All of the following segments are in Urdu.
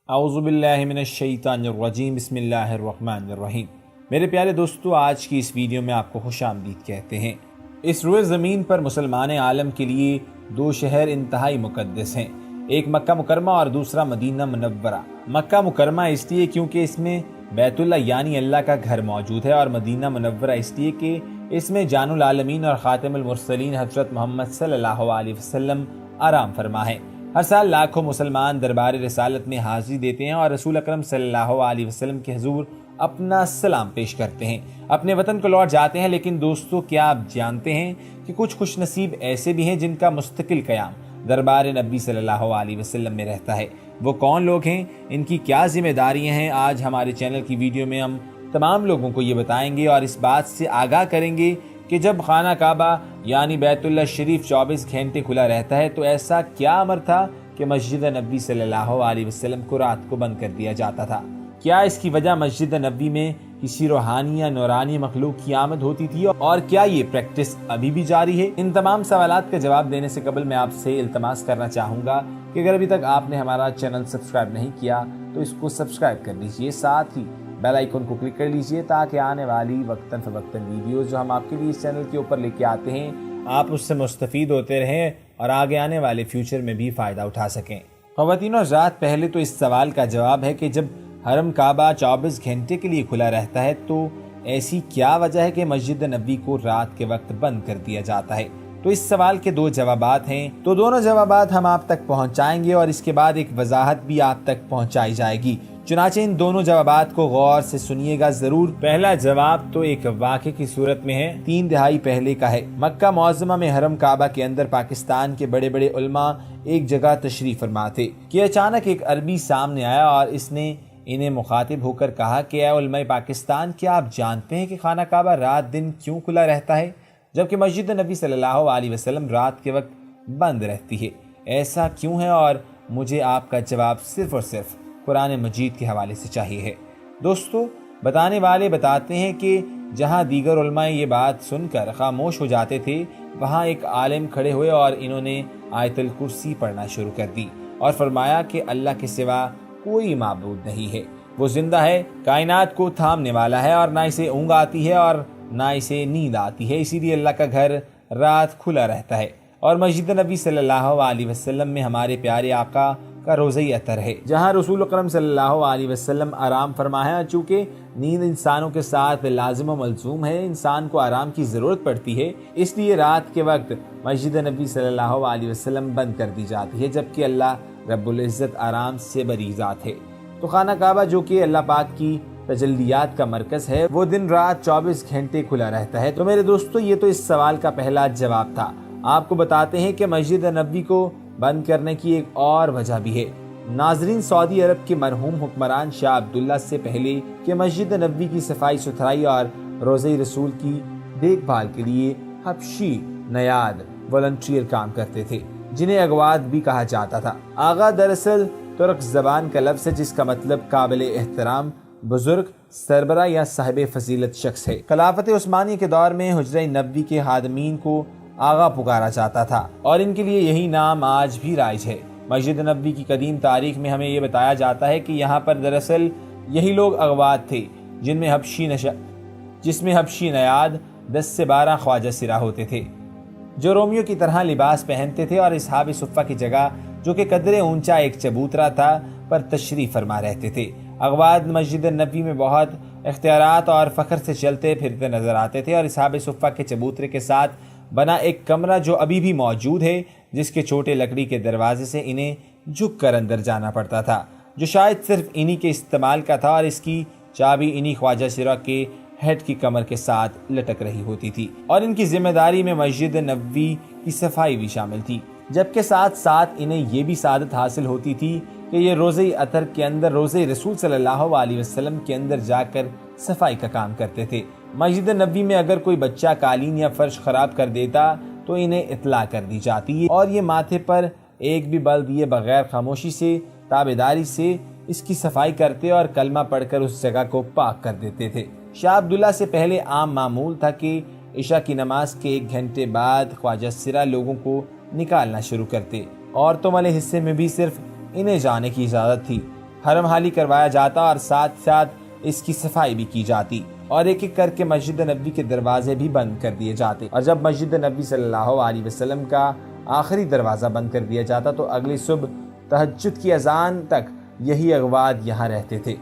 اعوذ باللہ من الشیطان الرجیم بسم اللہ الرحمن الرحیم۔ میرے پیارے دوستو، آج کی اس ویڈیو میں آپ کو خوش آمدید کہتے ہیں۔ اس روئے زمین پر مسلمان عالم کے لیے دو شہر انتہائی مقدس ہیں، ایک مکہ مکرمہ اور دوسرا مدینہ منورہ۔ مکہ مکرمہ اس لیے کیونکہ اس میں بیت اللہ یعنی اللہ کا گھر موجود ہے، اور مدینہ منورہ اس لیے کہ اس میں جان العالمین اور خاتم المرسلین حضرت محمد صلی اللہ علیہ وسلم آرام فرما ہے۔ ہر سال لاکھوں مسلمان دربار رسالت میں حاضری دیتے ہیں اور رسول اکرم صلی اللہ علیہ وسلم کے حضور اپنا سلام پیش کرتے ہیں، اپنے وطن کو لوٹ جاتے ہیں۔ لیکن دوستو، کیا آپ جانتے ہیں کہ کچھ خوش نصیب ایسے بھی ہیں جن کا مستقل قیام دربار نبی صلی اللہ علیہ وسلم میں رہتا ہے؟ وہ کون لوگ ہیں؟ ان کی کیا ذمہ داریاں ہیں؟ آج ہمارے چینل کی ویڈیو میں ہم تمام لوگوں کو یہ بتائیں گے اور اس بات سے آگاہ کریں گے کہ جب خانہ کعبہ یعنی بیت اللہ شریف 24 گھنٹے کھلا رہتا ہے تو ایسا کیا امر تھا کہ مسجد نبی صلی اللہ علیہ وسلم کو رات کو بند کر دیا جاتا تھا؟ کیا اس کی وجہ مسجد نبی میں کسی روحانی یا نورانی مخلوق کی آمد ہوتی تھی، اور کیا یہ پریکٹس ابھی بھی جاری ہے؟ ان تمام سوالات کا جواب دینے سے قبل میں آپ سے التماس کرنا چاہوں گا کہ اگر ابھی تک آپ نے ہمارا چینل سبسکرائب نہیں کیا تو اس کو سبسکرائب کر لیجئے، ساتھ ہی بیل آئیکن کو کلک کر لیجئے تاکہ آنے والی وقتاً فوقتاً ویڈیوز جو ہم آپ کے لیے اس چینل کے اوپر لے کے آتے ہیں آپ اس سے مستفید ہوتے رہیں اور آگے آنے والے فیوچر میں بھی فائدہ اٹھا سکیں۔ خواتین و حضرات، پہلے تو اس سوال کا جواب ہے کہ جب حرم کعبہ 24 گھنٹے کے لیے کھلا رہتا ہے تو ایسی کیا وجہ ہے کہ مسجد نبی کو رات کے وقت بند کر دیا جاتا ہے؟ تو اس سوال کے دو جوابات ہیں، تو دونوں جوابات ہم آپ تک پہنچائیں گے اور اس کے بعد ایک وضاحت بھی آپ تک پہنچائی جائے گی۔ چنانچہ ان دونوں جوابات کو غور سے سنیے گا ضرور۔ پہلا جواب تو ایک واقعے کی صورت میں ہے، 3 دہائی پہلے کا ہے۔ مکہ معظمہ میں حرم کعبہ کے اندر پاکستان کے بڑے بڑے علماء ایک جگہ تشریف فرما تھے کہ اچانک ایک عربی سامنے آیا اور اس نے انہیں مخاطب ہو کر کہا کہ اے علماء پاکستان، کیا آپ جانتے ہیں کہ خانہ کعبہ رات دن کیوں کھلا رہتا ہے جبکہ مسجد نبی صلی اللہ علیہ وسلم رات کے وقت بند رہتی ہے؟ ایسا کیوں ہے؟ اور مجھے آپ کا جواب صرف اور صرف قرآن مجید کے حوالے سے چاہیے ہے۔ دوستو، بتانے والے بتاتے ہیں کہ جہاں دیگر علماء یہ بات سن کر خاموش ہو جاتے تھے، وہاں ایک عالم کھڑے ہوئے اور انہوں نے آیت الکرسی پڑھنا شروع کر دی اور فرمایا کہ اللہ کے سوا کوئی معبود نہیں ہے، وہ زندہ ہے، کائنات کو تھامنے والا ہے، اور نہ اسے اونگ آتی ہے اور نہ اسے نیند آتی ہے، اسی لیے اللہ کا گھر رات کھلا رہتا ہے۔ اور مسجد نبی صلی اللہ علیہ وسلم میں ہمارے پیارے آقا کا روضہ اطہر ہے، جہاں رسول اکرم صلی اللہ علیہ وسلم آرام فرما ہے۔ چونکہ نیند انسانوں کے ساتھ لازم و ملزوم ہے، انسان کو آرام کی ضرورت پڑتی ہے، اس لیے رات کے وقت مسجد نبی صلی اللہ علیہ وسلم بند کر دی جاتی ہے، جبکہ اللہ رب العزت آرام سے بری ذات ہے۔ تو خانہ کعبہ جو کہ اللہ پاک کی تجلیات کا مرکز ہے، وہ دن رات 24 گھنٹے کھلا رہتا ہے۔ تو میرے دوستو، یہ تو اس سوال کا پہلا جواب تھا۔ آپ کو بتاتے ہیں کہ مسجد نبی کو بند کرنے کی ایک اور وجہ بھی ہے۔ ناظرین، سعودی عرب کے مرحوم حکمران شاہ عبداللہ سے پہلے کہ مسجد نبی کی صفائی ستھرائی اور روضہ رسول کی دیکھ بھال کے لیے حبشی نیاد والنٹیئر کام کرتے تھے، جنہیں اغوات بھی کہا جاتا تھا۔ آغا دراصل ترک زبان کا لفظ ہے جس کا مطلب قابل احترام، بزرگ، سربراہ یا صاحب فضیلت شخص ہے۔ خلافت عثمانیہ کے دور میں حجرہ نبوی کے خادمین کو آغا پکارا جاتا تھا، اور ان کے لیے یہی نام آج بھی رائج ہے۔ مسجد نبوی کی قدیم تاریخ میں ہمیں یہ بتایا جاتا ہے کہ یہاں پر دراصل یہی لوگ اغوات تھے جس میں حبشی نیاد 10 سے 12 خواجہ سرا ہوتے تھے، جو رومیوں کی طرح لباس پہنتے تھے اور اصحاب صفہ کی جگہ، جو کہ قدرے اونچا ایک چبوترا تھا، پر تشریف فرما رہتے تھے۔ اغوات مسجد نبوی میں بہت اختیارات اور فخر سے چلتے پھرتے نظر آتے تھے، اور اصحاب صفہ کے چبوترے کے ساتھ بنا ایک کمرہ جو ابھی بھی موجود ہے، جس کے چھوٹے لکڑی کے دروازے سے انہیں جھک کر اندر جانا پڑتا تھا، جو شاید صرف انہی کے استعمال کا تھا، اور اس کی چابی انہی خواجہ سرا کے ہیڈ کی کمر کے ساتھ لٹک رہی ہوتی تھی، اور ان کی ذمہ داری میں مسجد نبوی کی صفائی بھی شامل تھی، جبکہ ساتھ ساتھ انہیں یہ بھی سعادت حاصل ہوتی تھی کہ یہ روضہ اطہر کے اندر، روضہ رسول صلی اللہ علیہ وسلم کے اندر جا کر صفائی کا کام کرتے تھے۔ مسجد نبوی میں اگر کوئی بچہ قالین یا فرش خراب کر دیتا تو انہیں اطلاع کر دی جاتی، اور یہ ماتھے پر ایک بھی بل دیے بغیر خاموشی سے، تابعداری سے اس کی صفائی کرتے اور کلمہ پڑھ کر اس جگہ کو پاک کر دیتے تھے۔ شاہ عبداللہ سے پہلے عام معمول تھا کہ عشاء کی نماز کے 1 گھنٹے بعد خواجہ سرا لوگوں کو نکالنا شروع کرتے، عورتوں والے حصے میں بھی صرف انہیں جانے کی اجازت تھی۔ حرم حالی کروایا جاتا اور ساتھ ساتھ اس کی صفائی بھی کی جاتی اور ایک ایک کر کے مسجد نبوی کے دروازے بھی بند کر دیے جاتے، اور جب مسجد نبوی صلی اللہ علیہ وسلم کا آخری دروازہ بند کر دیا جاتا تو اگلی صبح تہجد کی اذان تک یہی اغواد یہاں رہتے تھے۔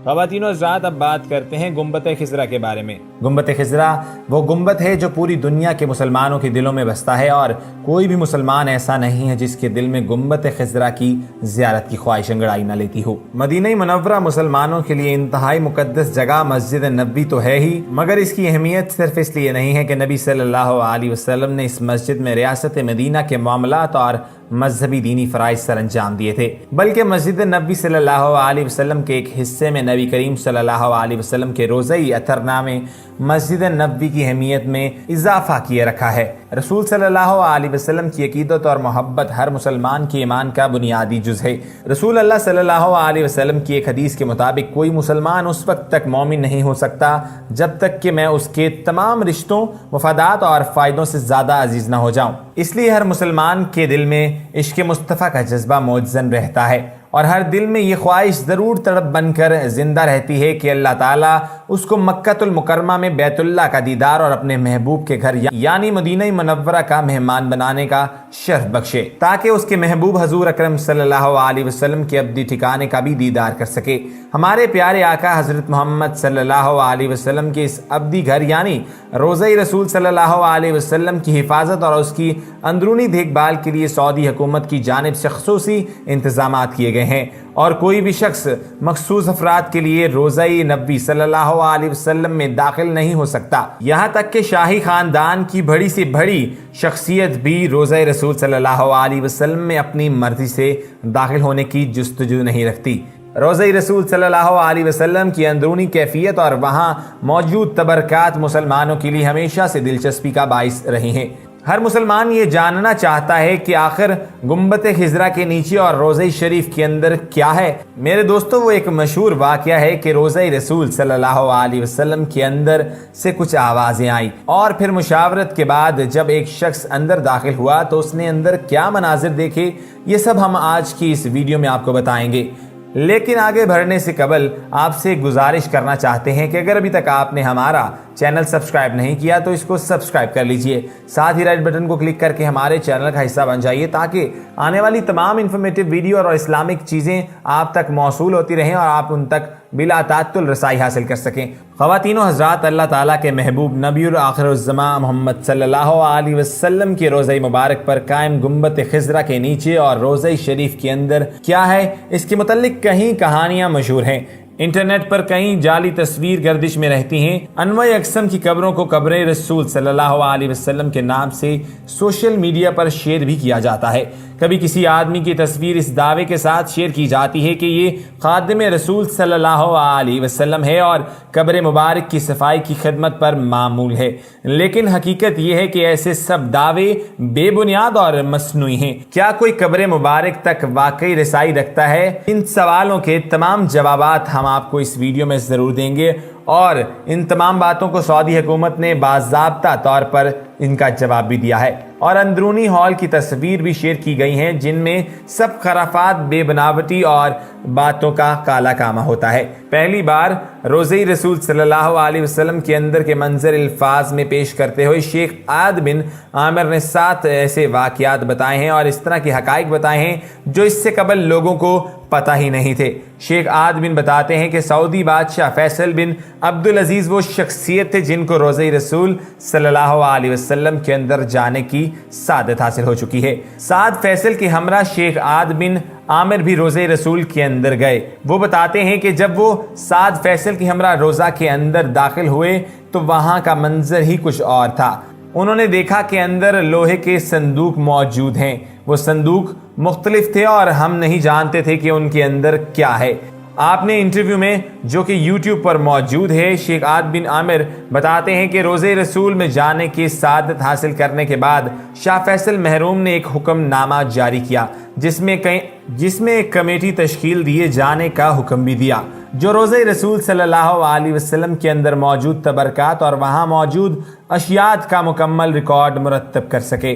خواتین و حضرات، اب بات کرتے ہیں گنبد خضرا کے بارے میں۔ گنبد خضرا وہ گنبد ہے جو پوری دنیا کے مسلمانوں کے دلوں میں بستا ہے، اور کوئی بھی مسلمان ایسا نہیں ہے جس کے دل میں گنبد خضرا کی زیارت کی خواہش انگڑائی نہ لیتی ہو۔ مدینہ منورہ مسلمانوں کے لیے انتہائی مقدس جگہ مسجد نبوی تو ہے ہی، مگر اس کی اہمیت صرف اس لیے نہیں ہے کہ نبی صلی اللہ علیہ وسلم نے اس مسجد میں ریاست مدینہ کے معاملات اور مذہبی دینی فرائض سر انجام دیے تھے، بلکہ مسجد نبوی صلی اللہ علیہ وسلم کے ایک حصے میں نبی کریم صلی اللہ علیہ وسلم کے روزئی اثرنامہ میں مسجد نبوی کی اہمیت میں اضافہ کیے رکھا ہے۔ رسول صلی اللہ علیہ وسلم کی عقیدت اور محبت ہر مسلمان کے ایمان کا بنیادی جز ہے۔ رسول اللہ صلی اللہ علیہ وسلم کی ایک حدیث کے مطابق کوئی مسلمان اس وقت تک مومن نہیں ہو سکتا جب تک کہ میں اس کے تمام رشتوں، مفادات اور فائدوں سے زیادہ عزیز نہ ہو جاؤں۔ اس لیے ہر مسلمان کے دل میں عشق مصطفیٰ کا جذبہ موجزن رہتا ہے، اور ہر دل میں یہ خواہش ضرور تڑپ بن کر زندہ رہتی ہے کہ اللہ تعالیٰ اس کو مکہ المکرمہ میں بیت اللہ کا دیدار اور اپنے محبوب کے گھر یعنی مدینہ منورہ کا مہمان بنانے کا شرف بخشے، تاکہ اس کے محبوب حضور اکرم صلی اللہ علیہ وسلم کے ابدی ٹھکانے کا بھی دیدار کر سکے۔ ہمارے پیارے آقا حضرت محمد صلی اللہ علیہ وسلم کے اس ابدی گھر یعنی روضہ رسول صلی اللہ علیہ وسلم کی حفاظت اور اس کی اندرونی دیکھ بھال کے لیے سعودی حکومت کی جانب سے خصوصی انتظامات کیے گئے ہیں، اور کوئی بھی شخص مخصوص افراد کے لیے روضہ نبوی صلی اللہ علیہ وسلم میں داخل نہیں ہو سکتا۔ یہاں تک کہ شاہی خاندان کی بڑی سے بڑی شخصیت بھی روضہ رسول صلی اللہ علیہ وسلم میں اپنی مرضی سے داخل ہونے کی جستجو نہیں رکھتی۔ روضہ رسول صلی اللہ علیہ وسلم کی اندرونی کیفیت اور وہاں موجود تبرکات مسلمانوں کے لیے ہمیشہ سے دلچسپی کا باعث رہی ہیں۔ ہر مسلمان یہ جاننا چاہتا ہے کہ آخر گنبد خضرا کے نیچے اور روضہ شریف کے اندر کیا ہے۔ میرے دوستو، وہ ایک مشہور واقعہ ہے کہ روضہ رسول صلی اللہ علیہ وسلم کے اندر سے کچھ آوازیں آئیں، اور پھر مشاورت کے بعد جب ایک شخص اندر داخل ہوا تو اس نے اندر کیا مناظر دیکھے، یہ سب ہم آج کی اس ویڈیو میں آپ کو بتائیں گے۔ لیکن آگے بڑھنے سے قبل آپ سے گزارش کرنا چاہتے ہیں کہ اگر ابھی تک آپ نے ہمارا چینل سبسکرائب نہیں کیا تو اس کو سبسکرائب کر لیجئے، ساتھ ہی رائٹ بٹن کو کلک کر کے ہمارے چینل کا حصہ بن جائیے تاکہ آنے والی تمام انفارمیٹیو ویڈیو اور اسلامک چیزیں آپ تک موصول ہوتی رہیں اور آپ ان تک بلا تعطل رسائی حاصل کر سکیں۔ خواتین و حضرات، اللہ تعالیٰ کے محبوب نبی الآخر الزماں محمد صلی اللہ علیہ وسلم کے روضہ مبارک پر قائم گنبد خضرا کے نیچے اور روضہ شریف کے اندر کیا ہے، اس کے متعلق کئی کہانیاں مشہور ہیں۔ انٹرنیٹ پر کئی جعلی تصویر گردش میں رہتی ہیں۔ انواع اقسام کی قبروں کو قبر رسول صلی اللہ علیہ وسلم کے نام سے سوشل میڈیا پر شیئر بھی کیا جاتا ہے۔ کبھی کسی آدمی کی تصویر اس دعوے کے ساتھ شیئر کی جاتی ہے کہ یہ خادم رسول صلی اللہ علیہ وسلم ہے اور قبر مبارک کی صفائی کی خدمت پر معمول ہے، لیکن حقیقت یہ ہے کہ ایسے سب دعوے بے بنیاد اور مصنوعی ہیں۔ کیا کوئی قبر مبارک تک واقعی رسائی رکھتا ہے؟ ان سوالوں کے تمام جوابات ہم آپ کو اس ویڈیو میں ضرور دیں گے، اور ان تمام باتوں کو سعودی حکومت نے باضابطہ طور پر ان کا جواب بھی دیا ہے، اور اندرونی ہال کی تصویر بھی شیئر کی گئی ہیں جن میں سب خرافات، بے بناوٹی اور باتوں کا کالا کامہ ہوتا ہے۔ پہلی بار روضہ رسول صلی اللہ علیہ وسلم کے اندر کے منظر الفاظ میں پیش کرتے ہوئے شیخ عاد بن عامر نے 7 ایسے واقعات بتائے ہیں اور اس طرح کے حقائق بتائے ہیں جو اس سے قبل لوگوں کو پتہ ہی نہیں تھے۔ شیخ عاد بن بتاتے ہیں کہ سعودی بادشاہ فیصل بن عبدالعزیز وہ شخصیت تھے جن کو روضہ رسول صلی اللہ علیہ وسلم کے اندر جانے کی سعادت حاصل ہو چکی ہے۔ سعد فیصل کے ہمراہ شیخ عاد بن عامر بھی روضہ رسول کے اندر گئے۔ وہ بتاتے ہیں کہ جب وہ سعد فیصل کے ہمراہ روضہ کے اندر داخل ہوئے تو وہاں کا منظر ہی کچھ اور تھا۔ انہوں نے دیکھا کہ اندر لوہے کے صندوق موجود ہیں۔ وہ صندوق مختلف تھے اور ہم نہیں جانتے تھے کہ ان کے اندر کیا ہے۔ آپ نے انٹرویو میں جو کہ یوٹیوب پر موجود ہے، شیخ عاد بن عامر بتاتے ہیں کہ روضہ رسول میں جانے کی سعادت حاصل کرنے کے بعد شاہ فیصل محروم نے ایک حکم نامہ جاری کیا جس میں ایک کمیٹی تشکیل دیے جانے کا حکم بھی دیا جو روضہ رسول صلی اللہ علیہ وسلم کے اندر موجود تبرکات اور وہاں موجود اشیاء کا مکمل ریکارڈ مرتب کر سکے۔